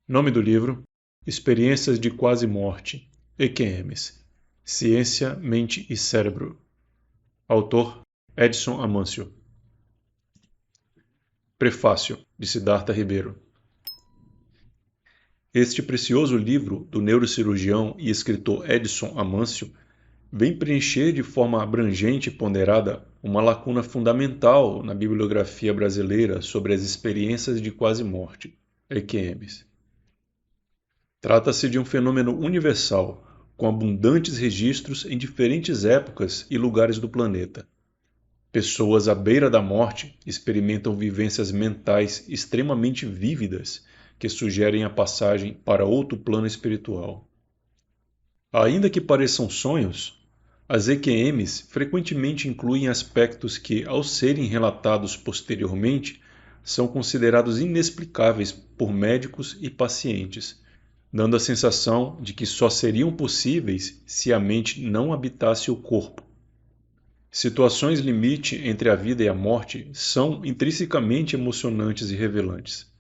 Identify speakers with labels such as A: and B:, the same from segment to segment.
A: Nome do livro: Experiências de Quase Morte, EQMs, Ciência, Mente e Cérebro. Autor: Edson Amâncio. Prefácio, de Siddhartha Ribeiro. Este precioso livro do neurocirurgião e escritor Edson Amâncio vem preencher de forma abrangente e ponderada uma lacuna fundamental na bibliografia brasileira sobre as experiências de quase morte, EQMs. Trata-se de um fenômeno universal, com abundantes registros em diferentes épocas e lugares do planeta. Pessoas à beira da morte experimentam vivências mentais extremamente vívidas que sugerem a passagem para outro plano espiritual. Ainda que pareçam sonhos, as EQMs frequentemente incluem aspectos que, ao serem relatados posteriormente, são considerados inexplicáveis por médicos e pacientes, dando a sensação de que só seriam possíveis se a mente não habitasse o corpo. Situações limite entre a vida e a morte são intrinsecamente emocionantes e revelantes,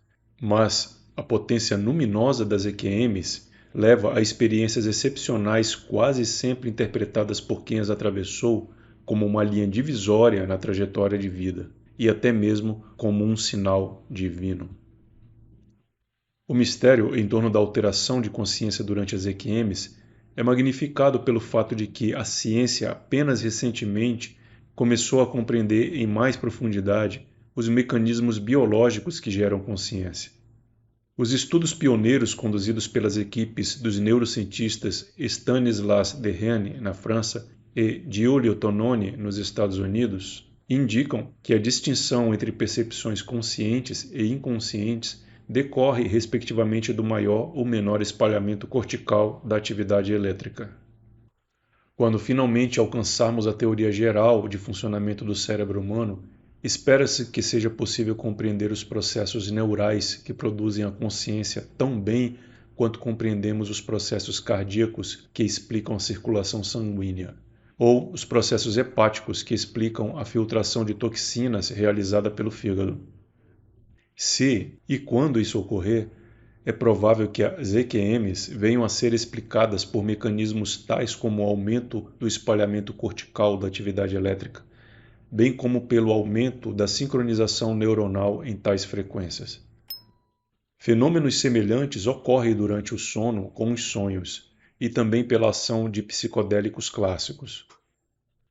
A: mas a potência luminosa das EQMs leva a experiências excepcionais quase sempre interpretadas por quem as atravessou como uma linha divisória na trajetória de vida, e até mesmo como um sinal divino. O mistério em torno da alteração de consciência durante as EQMs é magnificado pelo fato de que a ciência apenas recentemente começou a compreender em mais profundidade os mecanismos biológicos que geram consciência. Os estudos pioneiros conduzidos pelas equipes dos neurocientistas Stanislas Dehaene, na França, e Giulio Tononi, nos Estados Unidos, indicam que a distinção entre percepções conscientes e inconscientes decorre, respectivamente, do maior ou menor espalhamento cortical da atividade elétrica. Quando finalmente alcançarmos a teoria geral de funcionamento do cérebro humano, espera-se que seja possível compreender os processos neurais que produzem a consciência tão bem quanto compreendemos os processos cardíacos que explicam a circulação sanguínea, ou os processos hepáticos que explicam a filtração de toxinas realizada pelo fígado. Se e quando isso ocorrer, é provável que as EQMs venham a ser explicadas por mecanismos tais como o aumento do espalhamento cortical da atividade elétrica, bem como pelo aumento da sincronização neuronal em tais frequências. Fenômenos semelhantes ocorrem durante o sono com os sonhos, e também pela ação de psicodélicos clássicos.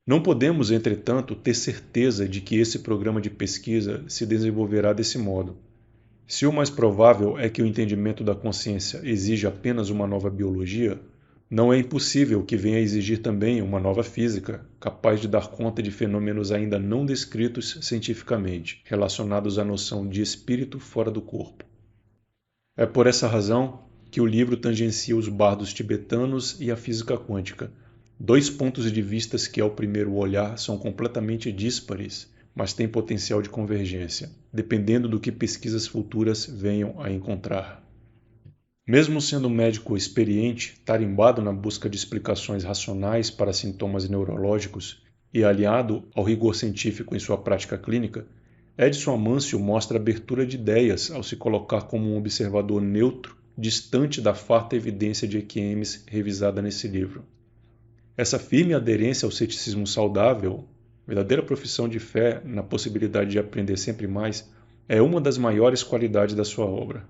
A: Não podemos, entretanto, ter certeza de que esse programa de pesquisa se desenvolverá desse modo. Se o mais provável é que o entendimento da consciência exija apenas uma nova biologia, não é impossível que venha a exigir também uma nova física, capaz de dar conta de fenômenos ainda não descritos cientificamente, relacionados à noção de espírito fora do corpo. É por essa razão que o livro tangencia os bardos tibetanos e a física quântica, dois pontos de vista que ao primeiro olhar são completamente díspares, mas têm potencial de convergência, dependendo do que pesquisas futuras venham a encontrar. Mesmo sendo um médico experiente, tarimbado na busca de explicações racionais para sintomas neurológicos e aliado ao rigor científico em sua prática clínica, Edson Amâncio mostra abertura de ideias ao se colocar como um observador neutro, distante da farta evidência de EQMs revisada nesse livro. Essa firme aderência ao ceticismo saudável, verdadeira profissão de fé na possibilidade de aprender sempre mais, é uma das maiores qualidades da sua obra.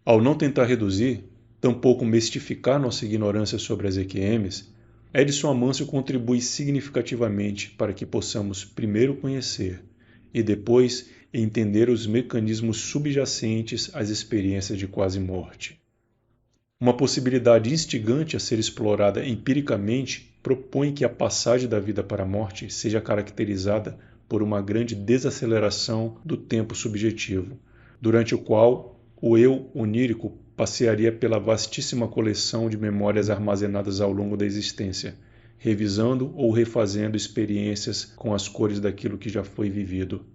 A: Ao não tentar reduzir, tampouco mistificar nossa ignorância sobre as EQMs, Edson Amâncio contribui significativamente para que possamos primeiro conhecer e depois entender os mecanismos subjacentes às experiências de quase morte. Uma possibilidade instigante a ser explorada empiricamente propõe que a passagem da vida para a morte seja caracterizada por uma grande desaceleração do tempo subjetivo, durante o qual o eu onírico passearia pela vastíssima coleção de memórias armazenadas ao longo da existência, revisando ou refazendo experiências com as cores daquilo que já foi vivido.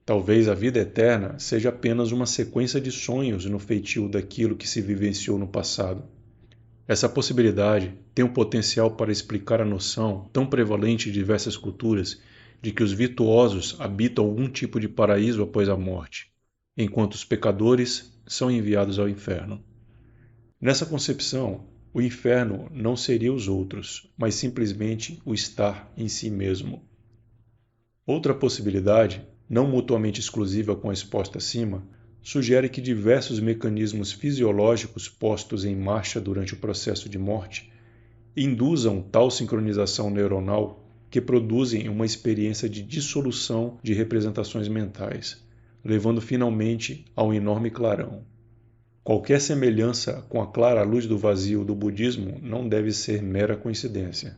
A: Talvez a vida eterna seja apenas uma sequência de sonhos no feitio daquilo que se vivenciou no passado. Essa possibilidade tem o potencial para explicar a noção, tão prevalente em diversas culturas, de que os virtuosos habitam algum tipo de paraíso após a morte, enquanto os pecadores são enviados ao inferno. Nessa concepção, o inferno não seria os outros, mas simplesmente o estar em si mesmo. Outra possibilidade, não mutuamente exclusiva com a exposta acima, sugere que diversos mecanismos fisiológicos postos em marcha durante o processo de morte induzam tal sincronização neuronal que produzem uma experiência de dissolução de representações mentais, levando finalmente a um enorme clarão. Qualquer semelhança com a clara luz do vazio do budismo não deve ser mera coincidência.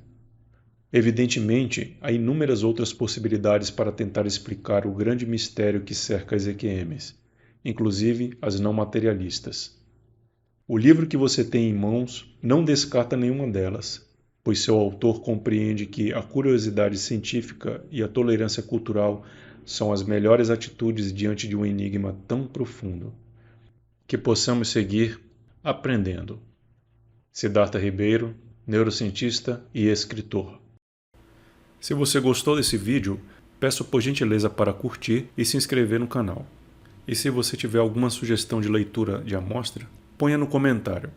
A: Evidentemente, há inúmeras outras possibilidades para tentar explicar o grande mistério que cerca as EQMs, inclusive as não materialistas. O livro que você tem em mãos não descarta nenhuma delas, pois seu autor compreende que a curiosidade científica e a tolerância cultural são as melhores atitudes diante de um enigma tão profundo. Que possamos seguir aprendendo. Siddhartha Ribeiro, neurocientista e escritor. Se você gostou desse vídeo, peço por gentileza para curtir e se inscrever no canal. E se você tiver alguma sugestão de leitura de amostra, ponha no comentário.